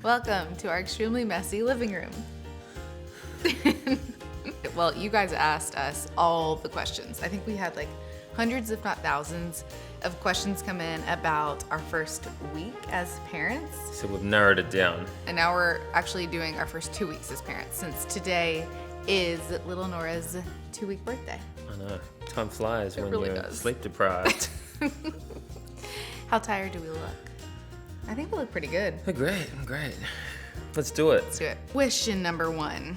Welcome to our extremely messy living room. Well, you guys asked us all the questions. I think we had like hundreds, if not thousands, of questions come in about our first week as parents. So we've narrowed it down. And now we're actually doing our first 2 weeks as parents, since today is little Nora's 2-week birthday. I know. Time flies when really you're does. sleep deprived. How tired do we look? I think we look pretty good. Great. Let's do it. Let's do it. Question number 1.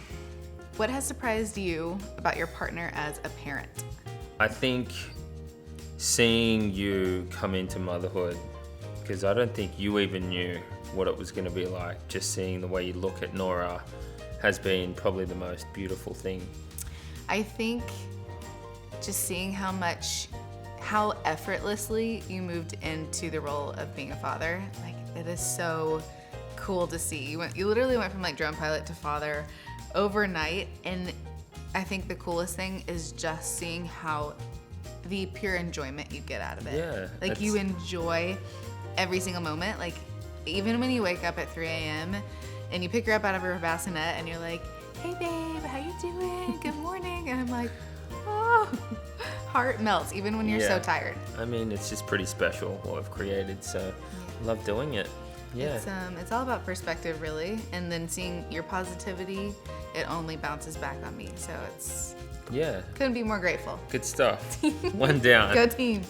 What has surprised you about your partner as a parent? I think seeing you come into motherhood, because I don't think you even knew what it was going to be like. Just seeing the way you look at Nora has been probably the most beautiful thing. I think just seeing how effortlessly you moved into the role of being a father, like it is so cool to see. You literally went from like drone pilot to father overnight, and I think the coolest thing is just seeing how the pure enjoyment you get out of it. Yeah. Like you enjoy every single moment. Like even when you wake up at 3 a.m. and you pick her up out of her bassinet and you're like, hey babe, how you doing? Good morning. And I'm like, oh, heart melts even when you're so tired. I mean, it's just pretty special what I've created, so love doing it. Yeah. It's all about perspective, really, and then seeing your positivity, it only bounces back on me. So couldn't be more grateful. Good stuff. One down. Go team.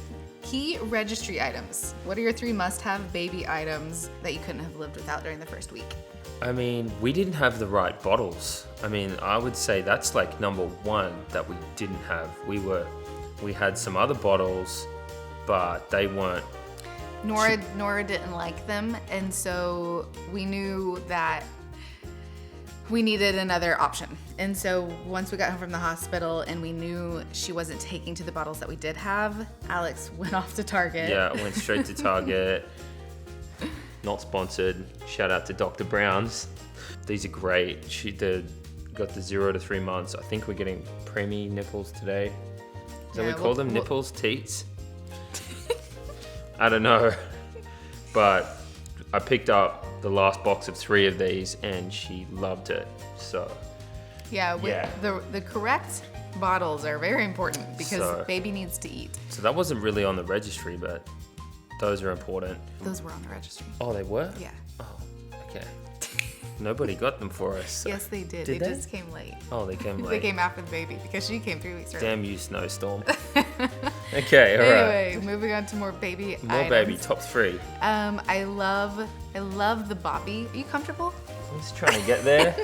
Key registry items. What are your 3 must-have baby items that you couldn't have lived without during the first week? I mean, we didn't have the right bottles. I mean, I would say that's like number 1 that we didn't have. We had some other bottles, but they weren't. Nora didn't like them, and so we knew that we needed another option. And so once we got home from the hospital and we knew she wasn't taking to the bottles that we did have, Alex went off to Target. Yeah, I went straight to Target. Not sponsored. Shout out to Dr. Brown's. These are great. They got the 0 to 3 months. I think we're getting preemie nipples today. So we call them nipples, teats. I don't know, but I picked up the last box of 3 of these and she loved it. So the correct bottles are very important because baby needs to eat. So that wasn't really on the registry, but those are important. Those were on the registry. Oh, they were? Yeah. Oh, okay. Nobody got them for us. So. Yes, they did. They just came late. Oh, they came late. They came after the baby because she came 3 weeks early. Damn you, snowstorm. Okay, all right. Anyway, moving on to more baby items. More baby, top 3. I love the Boppy. Are you comfortable? I'm just trying to get there.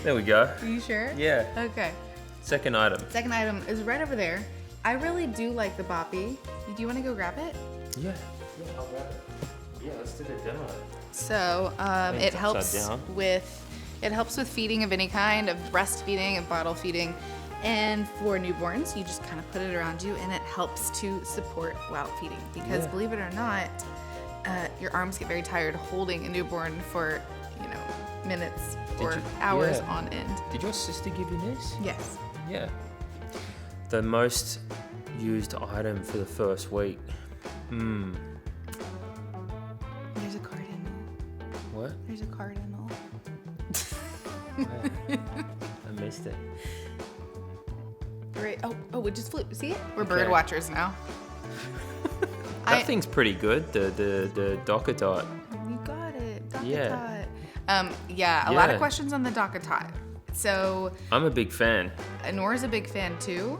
There we go. Are you sure? Yeah. Okay. Second item is right over there. I really do like the Boppy. Do you want to go grab it? Yeah, I'll grab it. Yeah, let's do the demo. So it helps with feeding of any kind, of breastfeeding, of bottle feeding. And for newborns, you just kind of put it around you and it helps to support while feeding. Because believe it or not, your arms get very tired holding a newborn for, minutes or hours on end. Did your sister give you this? Yes. Yeah. The most used item for the first week. There's a cardinal. What? There's a cardinal. I missed it. Right. Oh, it just flew. See it? We're bird watchers now. That thing's pretty good. The Docatot. You got it. Docatot. Yeah. A lot of questions on the Docatot. So I'm a big fan. Nora's a big fan too.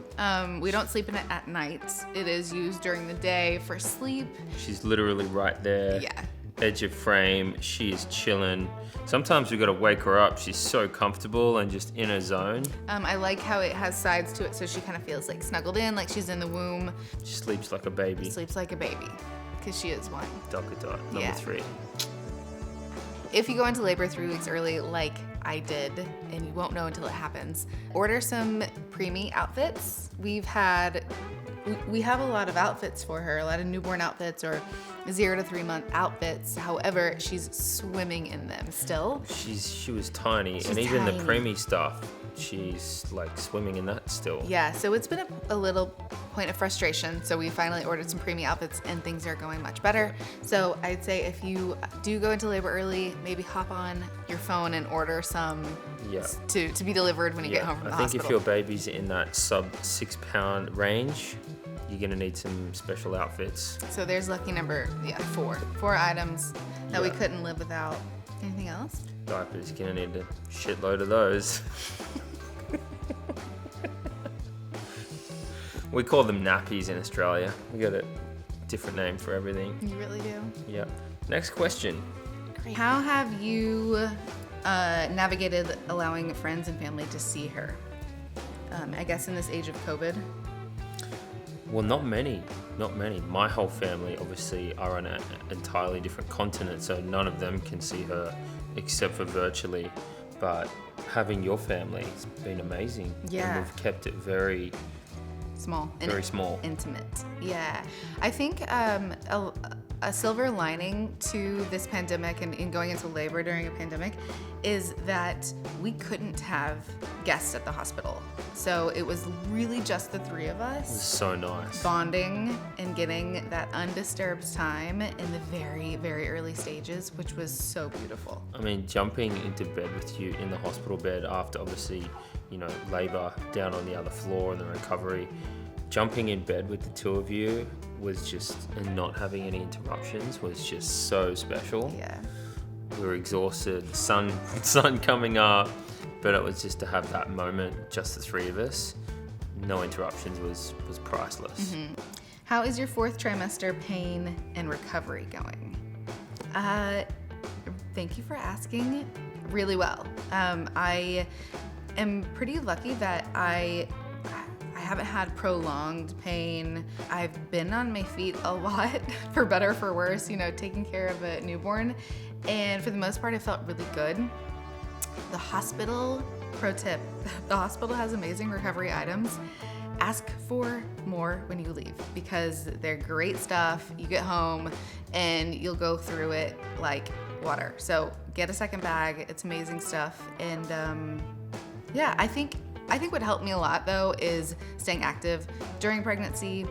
We don't sleep in it at night. It is used during the day for sleep. She's literally right there. Yeah. Edge of frame. She is chilling. Sometimes we got to wake her up. She's so comfortable and just in her zone. I like how it has sides to it, so she kind of feels like snuggled in, like she's in the womb. She sleeps like a baby. Sleeps like a baby, because she is one. Docatot, number 3. If you go into labor 3 weeks early, like I did, and you won't know until it happens, order some preemie outfits. We have a lot of outfits for her, a lot of newborn outfits or 0 to 3 month outfits. However, she's swimming in them still. She was tiny, and even the preemie stuff, she's like swimming in that still. Yeah, so it's been a little point of frustration. So we finally ordered some preemie outfits and things are going much better. So I'd say if you do go into labor early, maybe hop on your phone and order some to be delivered when you get home from the hospital. I think if your baby's in that sub 6 pound range, you're gonna need some special outfits. So there's lucky number 4 items that we couldn't live without. Anything else? Diapers, you're gonna need a shitload of those. We call them nappies in Australia. We got a different name for everything. You really do? Yeah. Next question. Great. How have you navigated allowing friends and family to see her? I guess in this age of COVID. Well, not many. My whole family obviously are on an entirely different continent, so none of them can see her except for virtually. But having your family has been amazing. Yeah. And we've kept it very small. Very small. Intimate. Yeah. I think a silver lining to this pandemic and going into labor during a pandemic is that we couldn't have guests at the hospital. So it was really just the 3 of us. It was so nice. Bonding and getting that undisturbed time in the very, very early stages, which was so beautiful. I mean, jumping into bed with you in the hospital bed after obviously, labor down on the other floor and the recovery, jumping in bed with the 2 of you was just, and not having any interruptions was just so special. Yeah. We were exhausted, sun coming up, but it was just to have that moment, just the 3 of us, no interruptions was priceless. Mm-hmm. How is your 4th trimester pain and recovery going? Thank you for asking. Really well. I am pretty lucky that I haven't had prolonged pain. I've been on my feet a lot, for better or for worse, taking care of a newborn. And for the most part, it felt really good. The hospital, pro tip, the hospital has amazing recovery items. Ask for more when you leave because they're great stuff. You get home and you'll go through it like water. So get a second bag. It's amazing stuff. And I think what helped me a lot though is staying active during pregnancy.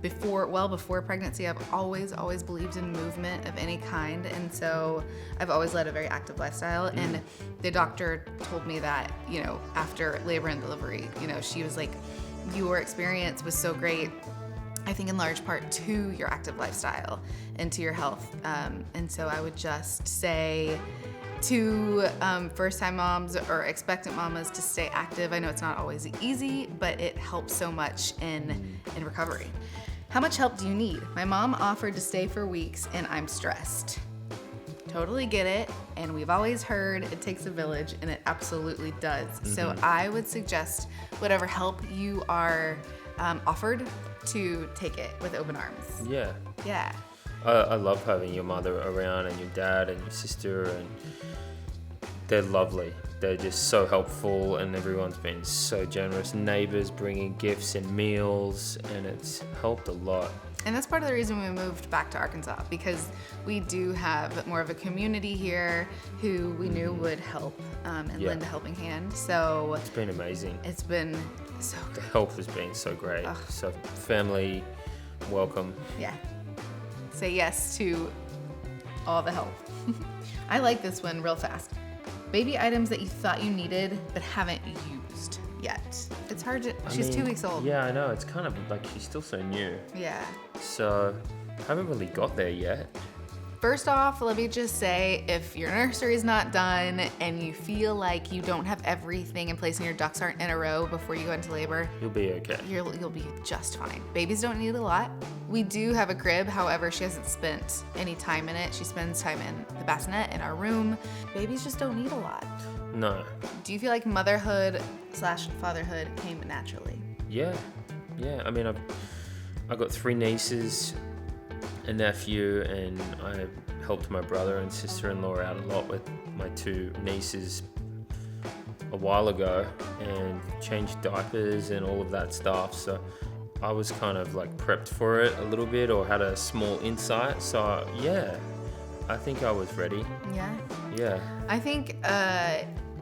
Before pregnancy, I've always believed in movement of any kind, and so I've always led a very active lifestyle. And the doctor told me that, after labor and delivery, she was like, your experience was so great, I think in large part to your active lifestyle and to your health. And so I would just say to first-time moms or expectant mamas to stay active. I know it's not always easy, but it helps so much in recovery. How much help do you need? My mom offered to stay for weeks and I'm stressed. Totally get it. And we've always heard it takes a village, and it absolutely does. Mm-hmm. So I would suggest whatever help you are offered to take it with open arms. Yeah. Yeah. I love having your mother around and your dad and your sister, and they're lovely. They're just so helpful, and everyone's been so generous. Neighbors bringing gifts and meals, and it's helped a lot. And that's part of the reason we moved back to Arkansas, because we do have more of a community here who we knew would help and lend a helping hand. So it's been amazing. It's been so great. The help has been so great. Ugh. So family, welcome. Yeah. Say yes to all the help. I like this one real fast. Baby items that you thought you needed but haven't used yet. It's hard to, she's 2 weeks old. Yeah, I know. It's kind of like she's still so new. Yeah. So haven't really got there yet. First off, let me just say, if your nursery is not done and you feel like you don't have everything in place and your ducks aren't in a row before you go into labor, you'll be okay. You'll be just fine. Babies don't need a lot. We do have a crib, however, she hasn't spent any time in it. She spends time in the bassinet, in our room. Babies just don't need a lot. No. Do you feel like motherhood/fatherhood came naturally? Yeah. I mean, I've got 3 nieces, a nephew, and I helped my brother and sister-in-law out a lot with my 2 nieces a while ago, and changed diapers and all of that stuff. So I was kind of like prepped for it a little bit, or had a small insight. So yeah, I think I was ready. Yeah. Yeah. I think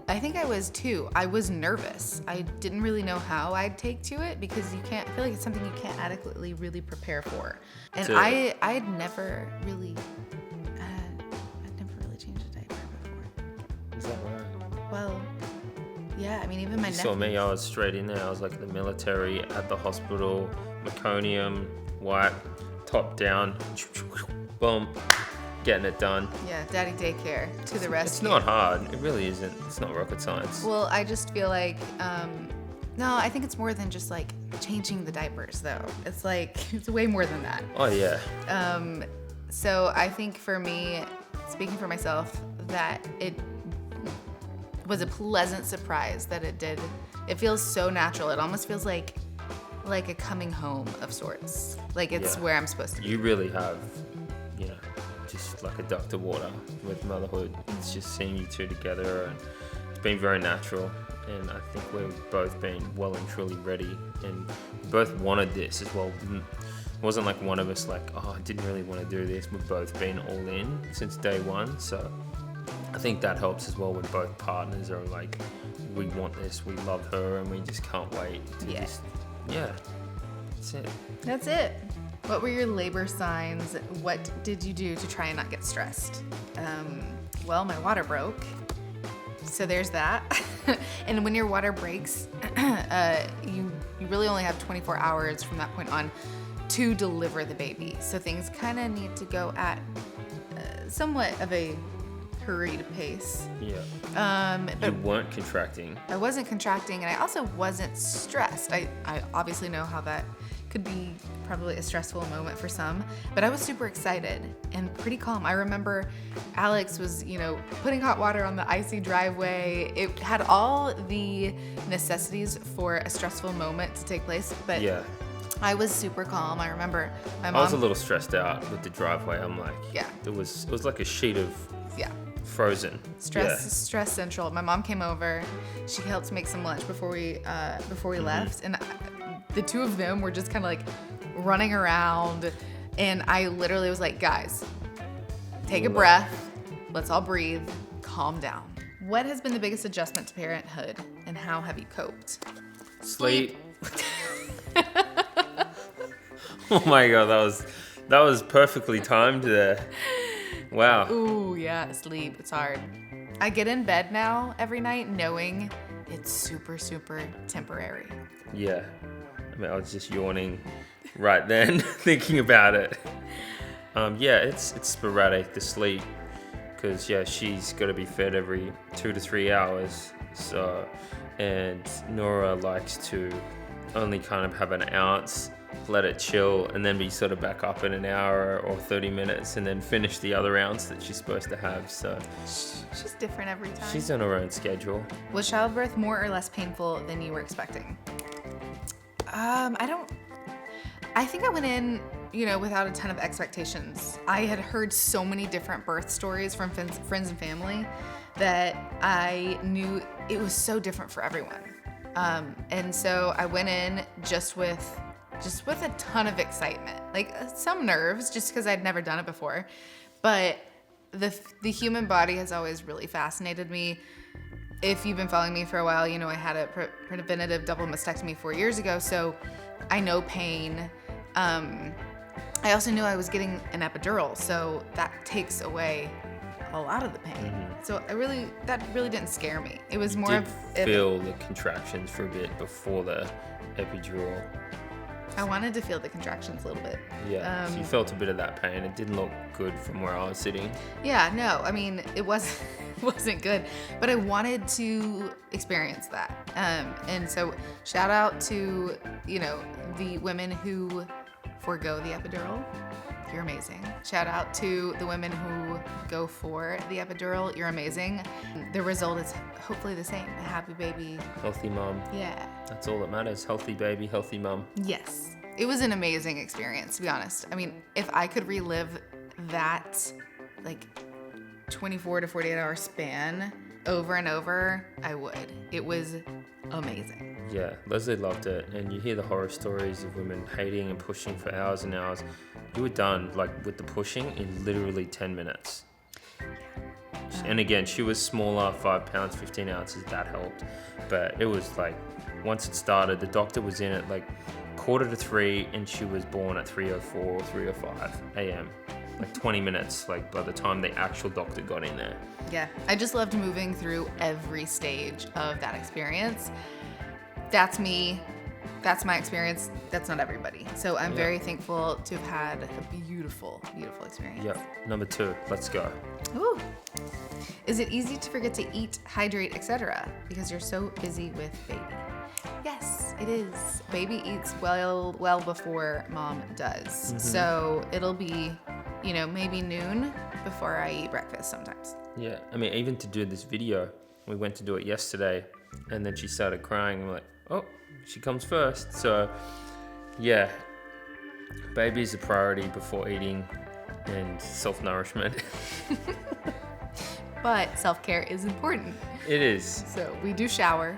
I think I was too. I was nervous. I didn't really know how I'd take to it because I feel like it's something you can't adequately really prepare for. And I'd never really changed a diaper before. Is that right? Well, yeah, I mean, even my You saw me, I was straight in there. I was like the military at the hospital, meconium, wipe, top down, boom, getting it done. Yeah, daddy daycare to the rescue. It's not hard. It really isn't. It's not rocket science. Well, I just feel like, no, I think it's more than just like changing the diapers though. It's like, it's way more than that. Oh, yeah. So I think for me, speaking for myself, that it was a pleasant surprise that it did. It feels so natural. It almost feels like a coming home of sorts. Like it's where I'm supposed to be. You really have, just like a duck to water with motherhood. It's just seeing you two together, and it's been very natural. And I think we've both been well and truly ready, and we both wanted this as well. It wasn't like one of us like, oh, I didn't really want to do this. We've both been all in since day one. So I think that helps as well with both partners are like, we want this, we love her, and we just can't wait to that's it. That's it. What were your labor signs? What did you do to try and not get stressed? Well, my water broke. So there's that. And when your water breaks, you really only have 24 hours from that point on to deliver the baby. So things kind of need to go at somewhat of a hurried pace. Yeah. But you weren't contracting. I wasn't contracting, and I also wasn't stressed. I obviously know how that could be probably a stressful moment for some, but I was super excited and pretty calm. I remember Alex was, putting hot water on the icy driveway. It had all the necessities for a stressful moment to take place, but I was super calm. I remember my mom. I was a little stressed out with the driveway. I'm like, it was like a sheet of frozen. Stress central. My mom came over. She helped make some lunch before we left, and the two of them were just kind of like running around, and I literally was like, guys, take a breath. Let's all breathe. Calm down. What has been the biggest adjustment to parenthood, and how have you coped? Sleep. Oh my God, that was perfectly timed there. Wow. Ooh, yeah, sleep. It's hard. I get in bed now every night knowing it's super, super temporary. Yeah. I mean, I was just yawning right then thinking about it. It's sporadic, the sleep, because she's got to be fed every 2 to 3 hours. So, and Nora likes to only kind of have an ounce, let it chill, and then be sort of back up in an hour or 30 minutes, and then finish the other ounce that she's supposed to have. So she's different every time. She's on her own schedule. Was childbirth more or less painful than you were expecting? I think I went in, without a ton of expectations. I had heard so many different birth stories from friends and family that I knew it was so different for everyone. And so I went in just with a ton of excitement, like some nerves, just because I'd never done it before. But the human body has always really fascinated me. If you've been following me for a while, I had a preventative double mastectomy 4 years ago, so I know pain. I also knew I was getting an epidural, so that takes away a lot of the pain. Mm-hmm. So that really didn't scare me. It was more of feel the contractions for a bit before the epidural. I wanted to feel the contractions a little bit. Yeah, so you felt a bit of that pain. It didn't look good from where I was sitting. Yeah, no, I mean, it wasn't good, but I wanted to experience that. And so shout out to, the women who forego the epidural. You're amazing. Shout out to the women who go for the epidural. You're amazing. The result is hopefully the same. A happy baby. Healthy mom. Yeah. That's all that matters. Healthy baby, healthy mom. Yes. It was an amazing experience, to be honest. I mean, if I could relive that, 24 to 48 hour span over and over, I would. It was amazing. Yeah, Leslie loved it. And you hear the horror stories of women hating and pushing for hours and hours. You were done, with the pushing in literally 10 minutes. And again, she was smaller, 5 pounds, 15 ounces, that helped. But it was like, once it started, the doctor was in at like 2:45 and she was born at 3:04, 3:05 a.m. Like 20 minutes, like by the time the actual doctor got in there. Yeah, I just loved moving through every stage of that experience. That's me. That's my experience. That's not everybody. So I'm very thankful to have had a beautiful, beautiful experience. Yep. Number 2, let's go. Ooh. Is it easy to forget to eat, hydrate, etc. because you're so busy with baby? Yes, it is. Baby eats well before mom does. So it'll be, maybe noon before I eat breakfast sometimes. Yeah, I mean, even to do this video, we went to do it yesterday, and then she started crying, and we're like, oh, she comes first. So, yeah, baby is a priority before eating and self-nourishment. But self-care is important. It is. So we do shower,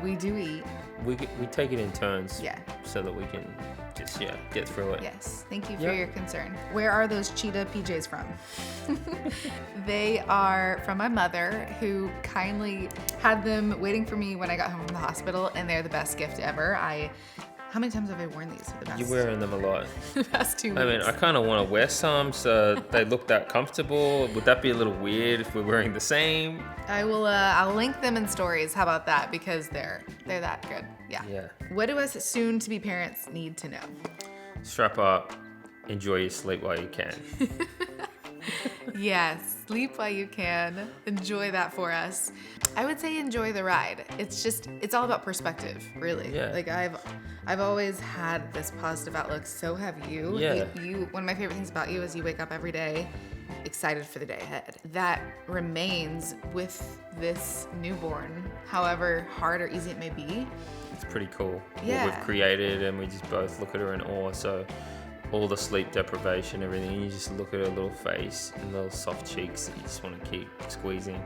we do eat. We take it in turns. Yeah. So that we can just, get through it. Yes, thank you for your concern. Where are those cheetah PJs from? They are from my mother, who kindly had them waiting for me when I got home from the hospital, and they're the best gift ever. How many times have I worn these for the past? You're wearing them a lot. The past 2 weeks. I mean, I kind of want to wear some so they look that comfortable. Would that be a little weird if we're wearing the same? I'll link them in stories. How about that? Because they're that good. Yeah. Yeah. What do us soon-to-be parents need to know? Strap up. Enjoy your sleep while you can. Yes, sleep while you can. Enjoy that for us. I would say enjoy the ride. It's all about perspective, really. Yeah. Like I've always had this positive outlook. So have you. Yeah. You one of my favorite things about you is you wake up every day excited for the day ahead. That remains with this newborn, however hard or easy it may be. It's pretty cool Yeah. what we've created, and we just both look at her in awe. So all the sleep deprivation, everything, you just look at her little face and little soft cheeks that you just want to keep squeezing.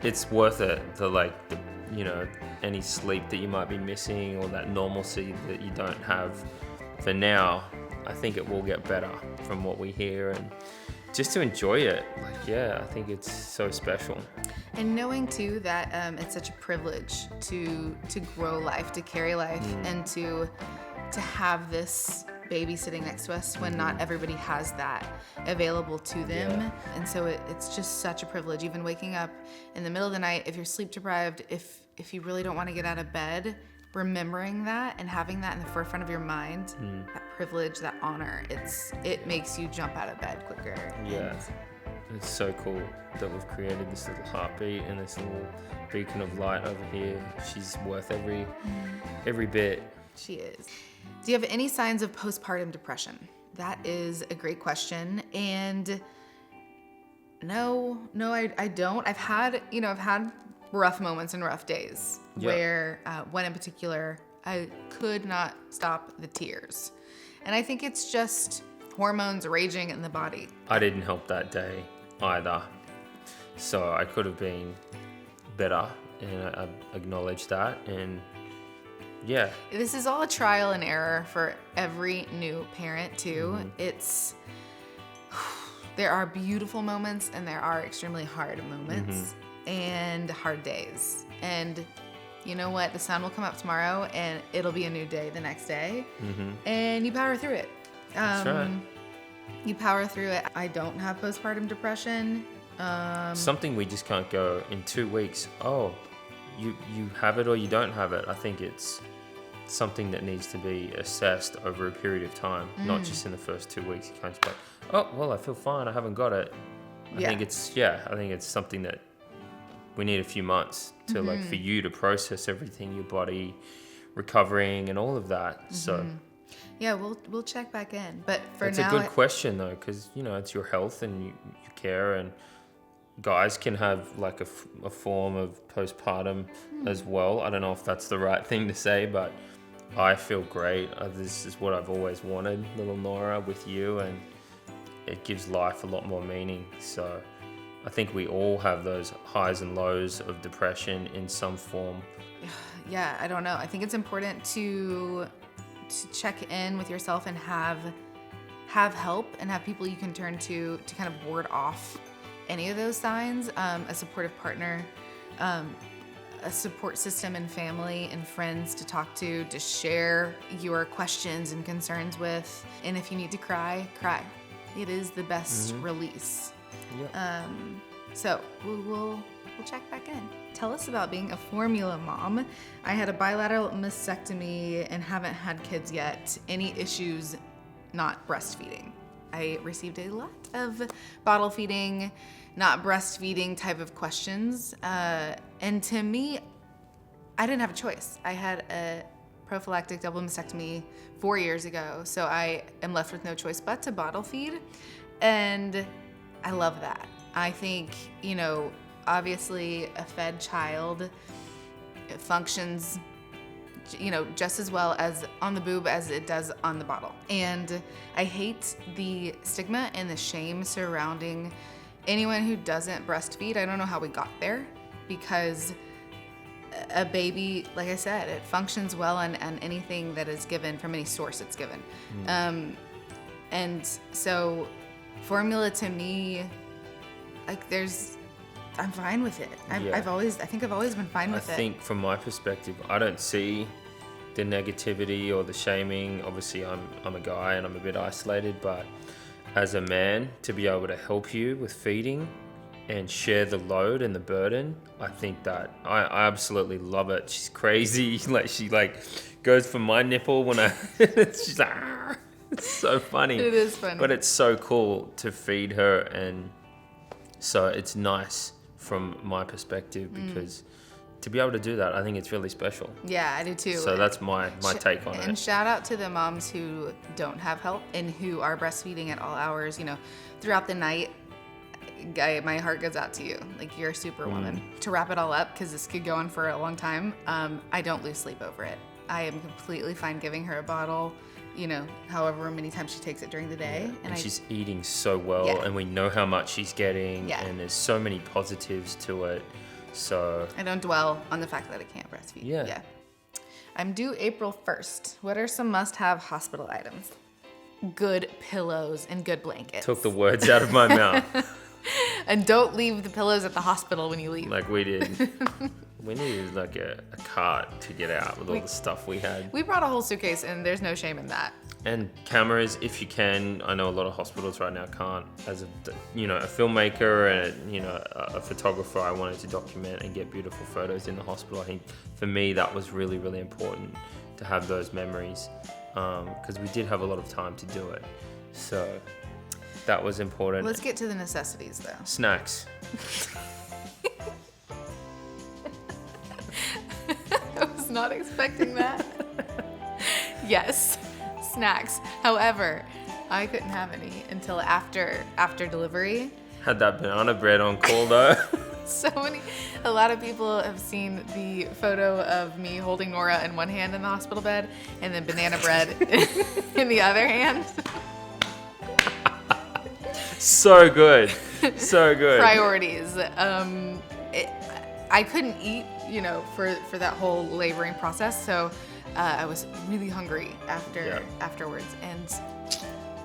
It's worth it. Any sleep that you might be missing, or that normalcy that you don't have for now. I think it will get better from what we hear, and just to enjoy it. I think it's so special. And knowing too that it's such a privilege to grow life, to carry life, and to have this baby sitting next to us when not everybody has that available to them. Yeah. And so it's just such a privilege. Even waking up in the middle of the night, if you're sleep deprived, if you really don't want to get out of bed, remembering that and having that in the forefront of your mind, that privilege, that honor, it makes you jump out of bed quicker. Yeah. It's so cool that we've created this little heartbeat and this little beacon of light over here. She's worth every bit. She is. Do you have any signs of postpartum depression? That is a great question. And no, I don't. I've had rough moments and rough days where one in particular, I could not stop the tears. And I think it's just hormones raging in the body. I didn't help that day either. So I could have been better, and I acknowledge that. And yeah. This is all a trial and error for every new parent too. There are beautiful moments and there are extremely hard moments and hard days. And you know what? The sun will come up tomorrow and it'll be a new day the next day. And you power through it. That's right. You power through it. I don't have postpartum depression. Something we just can't go in 2 weeks. Oh, you have it or you don't have it. I think it's something that needs to be assessed over a period of time, not just in the first 2 weeks. You can't just be like, oh, well, I feel fine. I haven't got it. I think it's something that we need a few months to for you to process everything, your body recovering and all of that. So yeah, we'll check back in. But for it's now, a good question though, because it's your health and you care, and guys can have like a form of postpartum as well. I don't know if that's the right thing to say, but I feel great. This is what I've always wanted, little Nora, with you, and it gives life a lot more meaning. So I think we all have those highs and lows of depression in some form. Yeah, I don't know. I think it's important to check in with yourself and have help and have people you can turn to kind of ward off any of those signs, a supportive partner, a support system and family and friends to talk to share your questions and concerns with. And if you need to cry, cry. It is the best release. Yeah. So we'll check back in. Tell us about being a formula mom. I had a bilateral mastectomy and haven't had kids yet. Any issues not breastfeeding? I received a lot of bottle feeding, not breastfeeding type of questions. And to me, I didn't have a choice. I had a prophylactic double mastectomy 4 years ago, so I am left with no choice but to bottle feed. And I love that. I think, obviously a fed child functions, just as well as on the boob as it does on the bottle. And I hate the stigma and the shame surrounding anyone who doesn't breastfeed. I don't know how we got there, because a baby, like I said, it functions well on anything that is given from any source it's given. And so formula to me, I'm fine with it. I think I've always been fine with it. I think from my perspective, I don't see the negativity or the shaming. Obviously, I'm a guy and I'm a bit isolated, but as a man, to be able to help you with feeding and share the load and the burden, I think that I absolutely love it. She's crazy. She goes for my nipple when she's like, "Argh." It's so funny. It is funny. But it's so cool to feed her, and so it's nice from my perspective, because to be able to do that, I think it's really special. Yeah, I do too. So that's my take on it. And shout out to the moms who don't have help and who are breastfeeding at all hours, throughout the night. My heart goes out to you. You're a superwoman. To wrap it all up, because this could go on for a long time, I don't lose sleep over it. I am completely fine giving her a bottle, however many times she takes it during the day. And she's eating so well, and we know how much she's getting, and there's so many positives to it. So I don't dwell on the fact that I can't breastfeed. Yeah. I'm due April 1st. What are some must-have hospital items? Good pillows and good blankets. Took the words out of my mouth. And don't leave the pillows at the hospital when you leave. Like we did. We needed a cart to get out with all the stuff we had. We brought a whole suitcase, and there's no shame in that. And cameras, if you can. I know a lot of hospitals right now can't. As a filmmaker and a photographer, I wanted to document and get beautiful photos in the hospital. I think for me that was really, really important to have those memories, because we did have a lot of time to do it. So that was important. Let's get to the necessities, though. Snacks. I was not expecting that. Yes, snacks. However, I couldn't have any until after delivery. Had that banana bread on call though. A lot of people have seen the photo of me holding Nora in one hand in the hospital bed and then banana bread in the other hand. So good. So good. Priorities. I couldn't eat, for that whole laboring process, so I was really hungry afterwards, and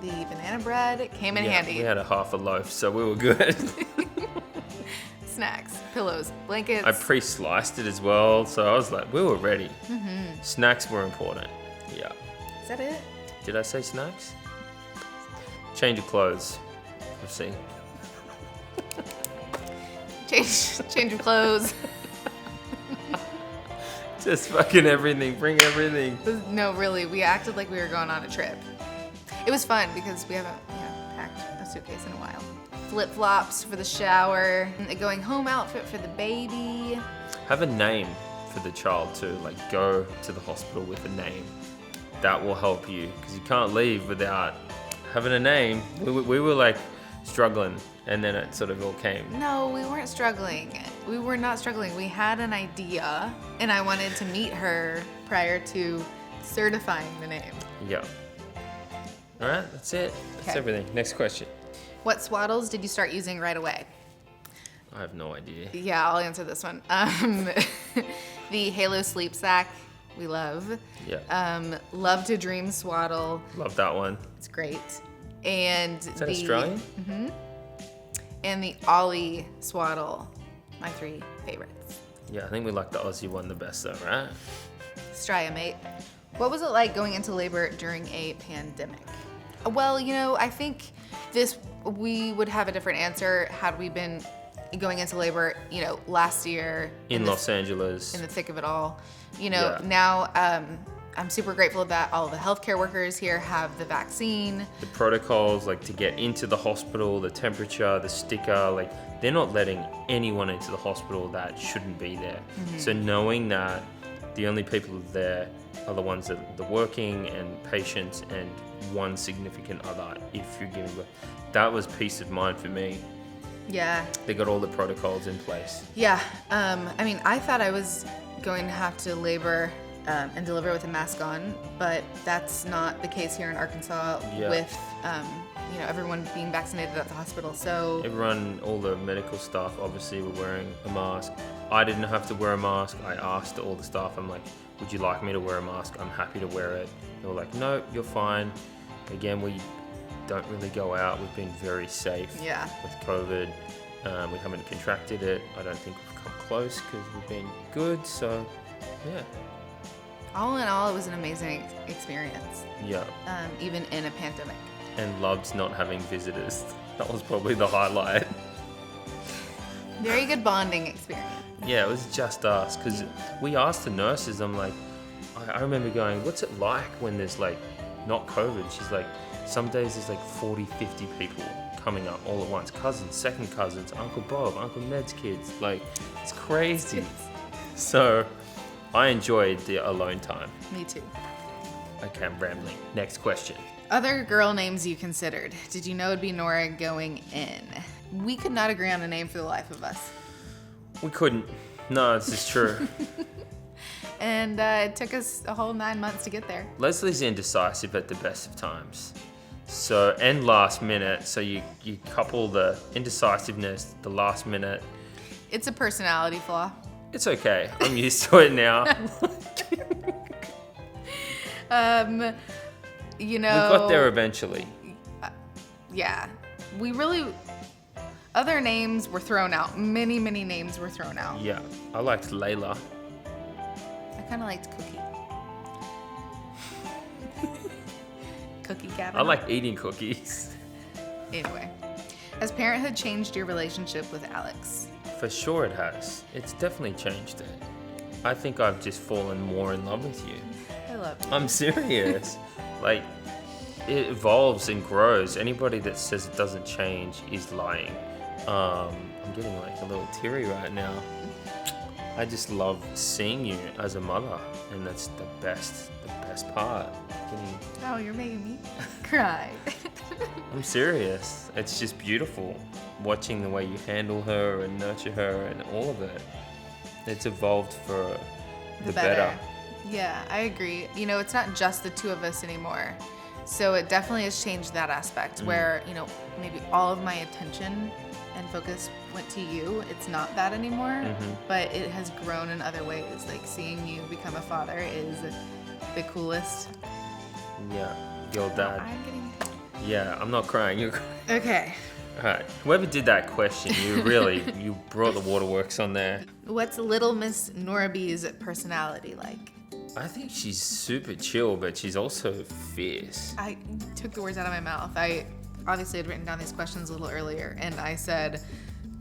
the banana bread came in handy. We had a half a loaf, so we were good. Snacks, pillows, blankets. I pre-sliced it as well, so I was like, we were ready. Mm-hmm. Snacks were important. Yeah. Is that it? Did I say snacks? Change of clothes. Let's see. Change of clothes. Just fucking everything. Bring everything. No, really. We acted like we were going on a trip. It was fun because we haven't packed a suitcase in a while. Flip-flops for the shower. A going home outfit for the baby. Have a name for the child too. Go to the hospital with a name. That will help you, because you can't leave without having a name. We were struggling, and then it sort of all came. No, we weren't struggling. We were not struggling. We had an idea, and I wanted to meet her prior to certifying the name. Yeah. All right, that's it. That's everything. Next question. What swaddles did you start using right away? I have no idea. Yeah, I'll answer this one. The Halo Sleep Sack, we love. Yeah. Love to Dream Swaddle. Love that one. It's great. And is that Australian? Mm-hmm. and the Ollie swaddle, my 3 favorites. Yeah, I think we like the Aussie one the best though, right? Strya, mate. What was it like going into labor during a pandemic? Well, I think we would have a different answer had we been going into labor, last year. In Los Angeles. In the thick of it all. Yeah. Now I'm super grateful that all the healthcare workers here have the vaccine. The protocols, like to get into the hospital, the temperature, the sticker, like they're not letting anyone into the hospital that shouldn't be there. Mm-hmm. So knowing that the only people there are the ones that are working and patients and one significant other if you're giving birth, that was peace of mind for me. Yeah. They got all the protocols in place. Yeah. I thought I was going to have to labor and deliver with a mask on, but that's not the case here in Arkansas with everyone being vaccinated at the hospital. So everyone, all the medical staff obviously were wearing a mask. I didn't have to wear a mask. I asked all the staff, I'm like, would you like me to wear a mask? I'm happy to wear it. They were like, no, you're fine. Again, we don't really go out. We've been very safe with COVID. We haven't contracted it. I don't think we've come close because we've been good. So, yeah. All in all, it was an amazing experience. Yeah. Even in a pandemic. And loved not having visitors. That was probably the highlight. Very good bonding experience. Yeah, it was just us because we asked the nurses. I'm like, I remember going, what's it like when there's like not COVID? She's like, some days there's like 40, 50 people coming up all at once. Cousins, second cousins, Uncle Bob, Uncle Ned's kids. Like, it's crazy. So I enjoyed the alone time. Me too. Okay, I'm rambling. Next question. Other girl names you considered. Did you know it'd be Nora going in? We could not agree on a name for the life of us. We couldn't. No, this is true. And it took us a whole 9 months to get there. Leslie's indecisive at the best of times. So, and last minute. So you couple the indecisiveness, the last minute. It's a personality flaw. It's okay. I'm used to it now. We got there eventually. Yeah. Other names were thrown out. Many, many names were thrown out. Yeah. I liked Layla. I kind of liked Cookie. Cookie Gavin. I like eating cookies. Anyway. Has Parenthood changed your relationship with Alex? For sure it has. It's definitely changed it. I think I've just fallen more in love with you. I love you. I'm serious. Like, it evolves and grows. Anybody that says it doesn't change is lying. I'm getting like a little teary right now. I just love seeing you as a mother, and that's the best part. Oh, you're making me cry. I'm serious. It's just beautiful watching the way you handle her and nurture her and all of it. It's evolved for the better. Yeah, I agree. It's not just the two of us anymore. So it definitely has changed that aspect where, maybe all of my attention and focus went to you. It's not that anymore, but it has grown in other ways. Like seeing you become a father is the coolest. Yeah, your dad. Yeah, I'm not crying. You're crying. Okay. All right. Whoever did that question, you brought the waterworks on there. What's Little Miss Nora B's personality like? I think she's super chill, but she's also fierce. I took the words out of my mouth. I obviously had written down these questions a little earlier, and I said,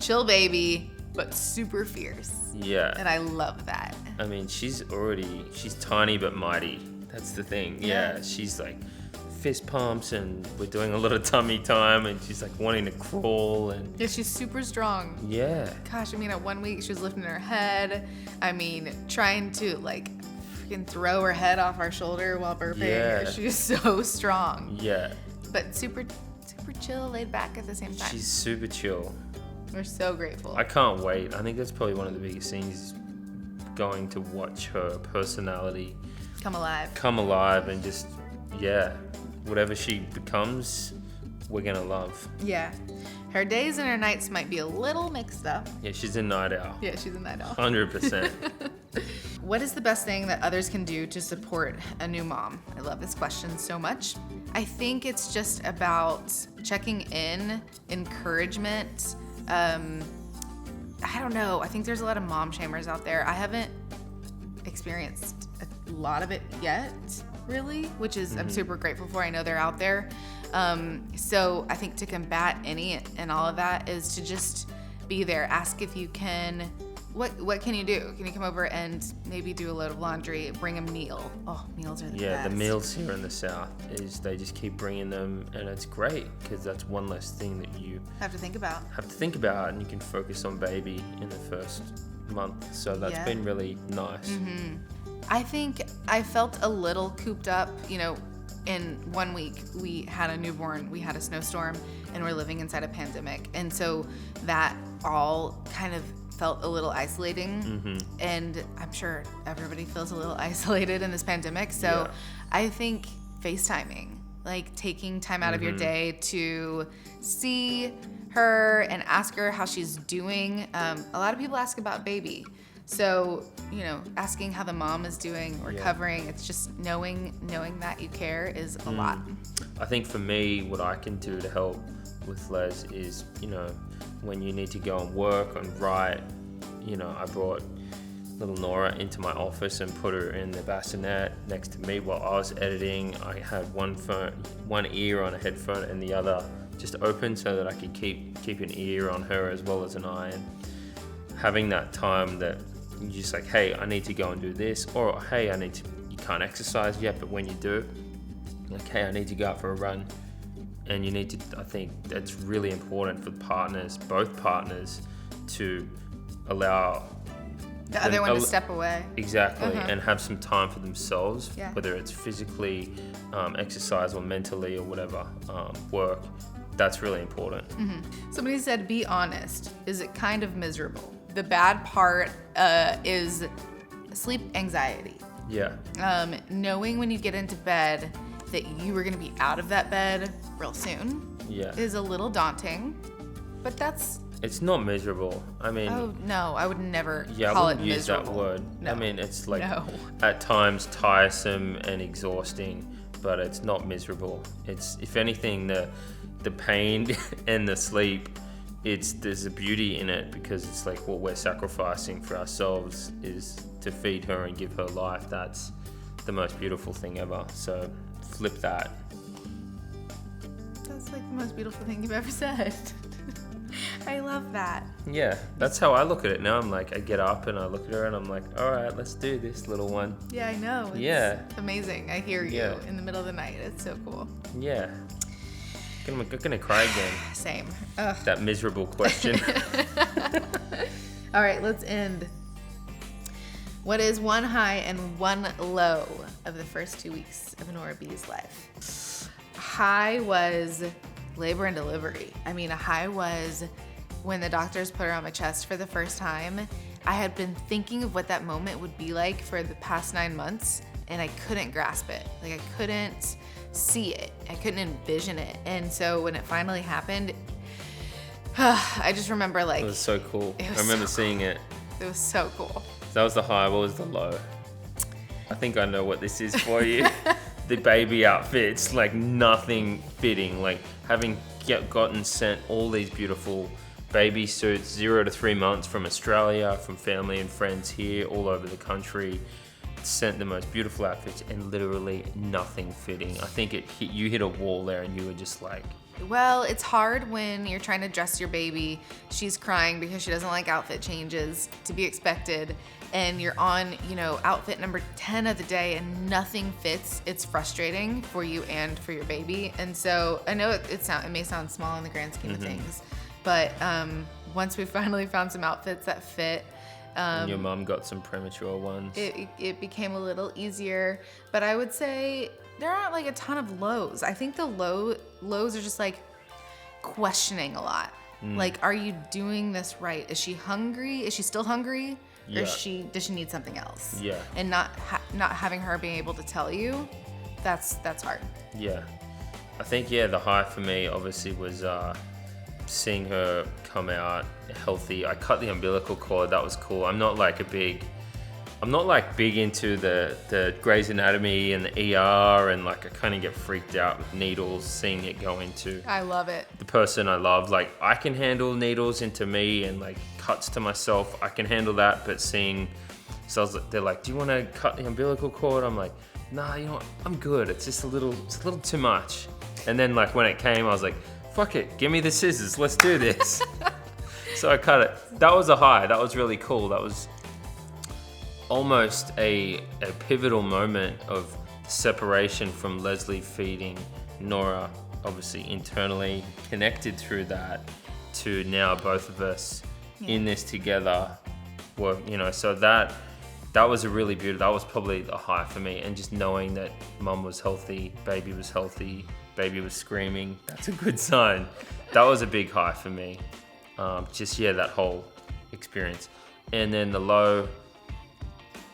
chill baby, but super fierce. Yeah. And I love that. I mean, she's tiny but mighty. That's the thing. Yeah. She's like fist pumps, and we're doing a lot of tummy time, and she's like wanting to crawl. And yeah, she's super strong. Yeah. Gosh, at 1 week, she was lifting her head. Trying to freaking throw her head off our shoulder while burping. Yeah. She's so strong. Yeah. But super chill, laid back at the same time. She's super chill. We're so grateful. I can't wait. I think that's probably one of the biggest things, going to watch her personality come alive and just, whatever she becomes, we're gonna love. Yeah. Her days and her nights might be a little mixed up. Yeah, she's a night owl. Yeah, she's a night owl. 100%. What is the best thing that others can do to support a new mom? I love this question so much. I think it's just about checking in, encouragement, I don't know. I think there's a lot of mom shamers out there. I haven't experienced a lot of it yet, really, which is I'm super grateful for. I know they're out there. So I think to combat any and all of that is to just be there. Ask if you can. What can you do? Can you come over and maybe do a load of laundry, bring a meal? Oh, meals are the best. Yeah, the meals here in the South is they just keep bringing them, and it's great because that's one less thing that you have to think about. And you can focus on baby in the first month. So that's been really nice. I think I felt a little cooped up, in 1 week we had a newborn, we had a snowstorm, and we're living inside a pandemic. And so that all kind of felt a little isolating. And I'm sure everybody feels a little isolated in this pandemic. So I think FaceTiming, like taking time out of your day to see her and ask her how she's doing. A lot of people ask about baby. So, asking how the mom is doing, recovering, it's just knowing that you care is a lot. I think for me, what I can do to help with Les is, when you need to go and work and write, I brought little Nora into my office and put her in the bassinet next to me while I was editing. I had one ear on a headphone and the other just open so that I could keep an ear on her as well as an eye. And having that time that you're just like, hey, I need to go and do this, or hey, you can't exercise yet, but when you do, like, hey, I need to go out for a run. And you need to, I think that's really important for both partners, to allow the other one to step away. Exactly, and have some time for themselves, whether it's physically, exercise, or mentally, or whatever, work. That's really important. Somebody said, be honest. Is it kind of miserable? The bad part is sleep anxiety. Yeah. Knowing when you get into bed that you were going to be out of that bed real soon is a little daunting, but it's not miserable. I mean, oh no, I would never call it miserable. I wouldn't use that word. No. I mean, it's like at times tiresome and exhausting, but it's not miserable. It's, if anything, the pain and the sleep, there's a beauty in it, because it's like what we're sacrificing for ourselves is to feed her and give her life. That's the most beautiful thing ever. So flip that. That's like the most beautiful thing you've ever said. I love that. Yeah, that's how I look at it now. I'm like, I get up and I look at her and I'm like, all right, let's do this, little one. Yeah, I know. It's amazing. I hear you in the middle of the night. It's so cool. Yeah. I'm gonna cry again. Same. That miserable question. All right, let's end. What is one high and one low of the first 2 weeks of Nora B's life? High was labor and delivery. I mean, a high was when the doctors put her on my chest for the first time. I had been thinking of what that moment would be like for the past 9 months, and I couldn't grasp it. Like, I couldn't see it. I couldn't envision it. And so when it finally happened, I just remember, like, it was so cool. I remember seeing it. It was so cool. That was the high. What was the low? I think I know what this is for you. The baby outfits, like nothing fitting. Like having gotten sent all these beautiful baby suits, 0 to 3 months, from Australia, from family and friends here, all over the country. Sent the most beautiful outfits and literally nothing fitting. I think you hit a wall there and you were just like... Well, it's hard when you're trying to dress your baby. She's crying because she doesn't like outfit changes, to be expected. And you're on, outfit number 10 of the day and nothing fits. It's frustrating for you and for your baby. And so I know it may sound small in the grand scheme of things, but once we finally found some outfits that fit, and your mom got some premature ones. It became a little easier, but I would say there aren't like a ton of lows. I think the lows are just like questioning a lot. Like, are you doing this right? Is she hungry? Is she still hungry? Or does she need something else? Yeah. And not having her being able to tell you, that's hard. Yeah. I think, the high for me obviously was seeing her come out healthy. I cut the umbilical cord. That was cool. I'm not like a big I'm not like big into the Grey's Anatomy and the ER, and like I kind of get freaked out with needles, seeing it go into I love it. the person I love. Like I can handle needles into me and like cuts to myself. I can handle that, but seeing, so I was like, they're like, do you want to cut the umbilical cord? I'm like, nah, you know what? I'm good. It's just a little too much. And then like when it came, I was like, fuck it, give me the scissors. Let's do this. So I cut it. That was a high. That was really cool. That was almost a pivotal moment of separation from Leslie feeding Nora, obviously internally connected through that, to now both of us in this together. Well, you know, so that was a really beautiful, that was probably a high for me. And just knowing that mum was healthy, baby was healthy, baby was screaming, that's a good sign. That was a big high for me. That whole experience. And then the low,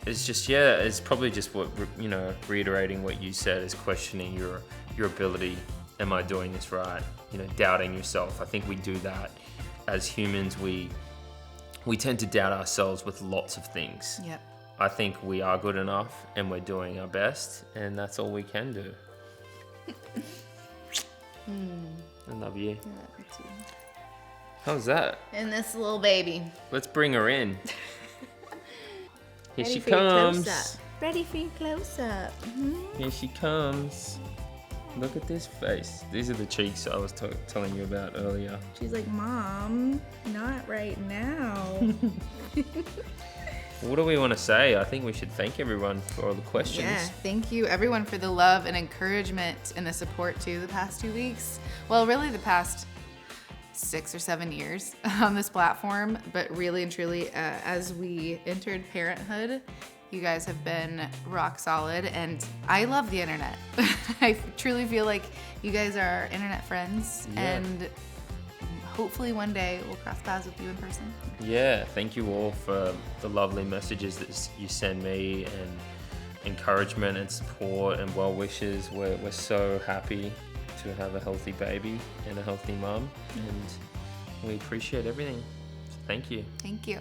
it's just, it's probably just what, you know, reiterating what you said, is questioning your ability. Am I doing this right? You know, doubting yourself. I think we do that as humans. We tend to doubt ourselves with lots of things. Yep. I think we are good enough and we're doing our best, and that's all we can do. I love you. I love you too. How's that? And this little baby. Let's bring her in. Here Ready she for your comes. close-up. Ready for your close-up. Here she comes. Look at this face. These are the cheeks I was telling you about earlier. She's like, Mom, not right now. What do we want to say? I think we should thank everyone for all the questions. Yeah, thank you everyone for the love and encouragement and the support too the past 2 weeks. Well, really the past 6 or 7 years on this platform, but really and truly as we entered parenthood, you guys have been rock solid, and I love the internet. I truly feel like you guys are our internet friends, and hopefully one day we'll cross paths with you in person. Yeah, thank you all for the lovely messages that you send me, and encouragement and support and well wishes. We're so happy to have a healthy baby and a healthy mum, and we appreciate everything. So thank you. Thank you.